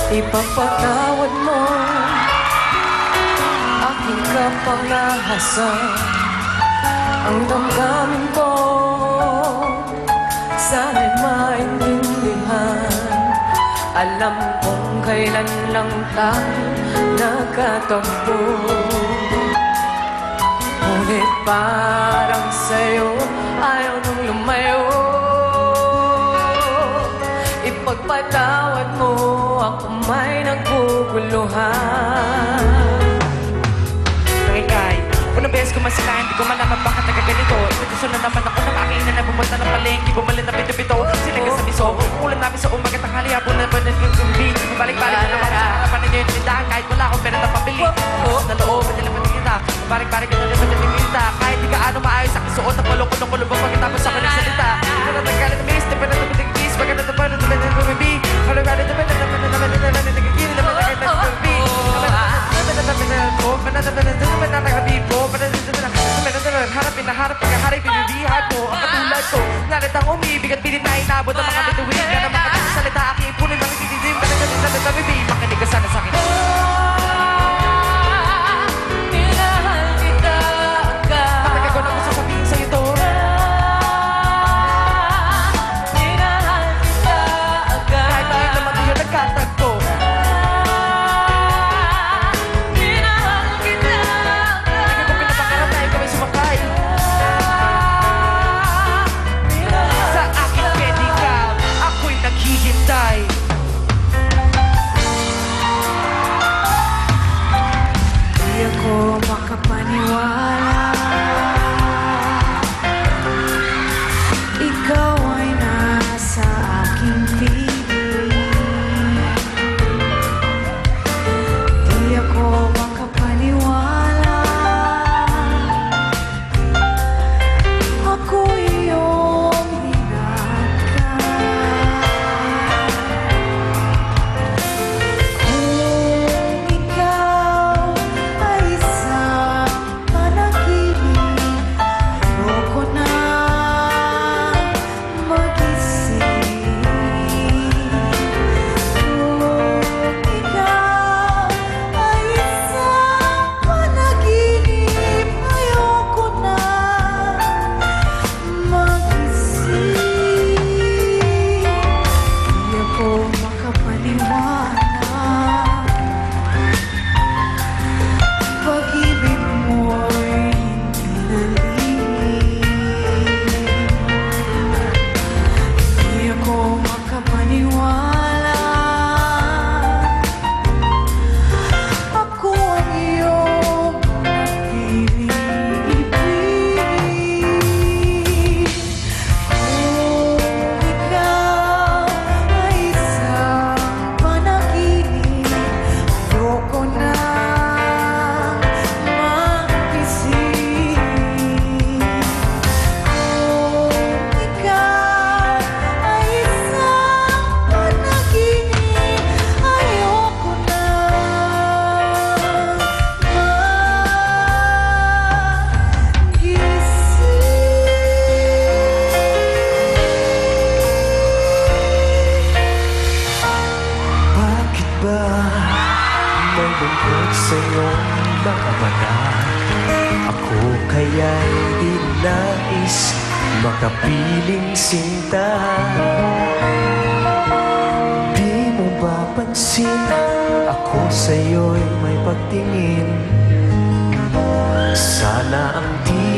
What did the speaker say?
Ipapatawad mo aking kapangahasan. Ang damdamin ko sana'y maintindihan. Alam kong kailan lang tayo nagkatagpo, ngunit parang sa'yo ayaw nung lumayo. Ipagpatawad mo, ako may naguguluhan. Nakikay, unang beses ko masila, hindi ko malaman bakit nagaganito. Imbitasyon na naman ako ng aking na pumunta ng palengke, bumalik na pito-pito, sinaga sa miso. Umulan namin sa umagat ang halihabon na pa nag-gumbi. Balik-balik na naman sa harapan ninyo yung tindahan, kahit wala akong pera na pabili. Na loob, nalaman kita, balik-balik na naman natin kita. Kahit di ka ano maayos sa kisuot, na kulong-kulong ba pagkatapos ako nagsalita. Pero nagkalit na miss, di pa na naman nag-kiss, pagkatapos na naman nag-gumbi. Kalagari naman na naman na naman na naman nag-gigil, naman nag-gumbi. Harapin na harap pagkaharap pinilihan mo ang katulad ko. Nalit ang umibig at pilit na inabot ang mga bituin ka na makapagsalita aking ipunin ang itididim ka na ganun sa bibig. Makinig ka sana sa akin. Minahal kita agad. Matagal ko na gusto sabihin sa'yo to. Minahal kita agad. Kahit tayo naman tayo nagkatagpo. Minahal kita agad. Hindi ko pinapangarap na ikaw ay sumakay sa aking pedicab. Ako'y naghihintay. Di ako makapaniwala ikaw ay nasa aking piling. Di ako makapaniwala ako iyong hinatkan. Kung ikaw ay isang panaginip, ayoko na magising. Kung ikaw ay isang panaginip, ayoko na magising. Di ako makapaniwala pag-ibig mo'y hindi nalihim. Di ako makapaniwala ako ang iyong napili-ibig. Kung ikaw ay isang panaginip, ayoko na magising. Kung ikaw ay isang panaginip, ayoko na magising. Bakit ba may lungkot sa iyong mga mata? Ako kaya'y di nais makapiling sinta. Di mo ba pansin ako sa'yo'y may pagtingin? Sana ang di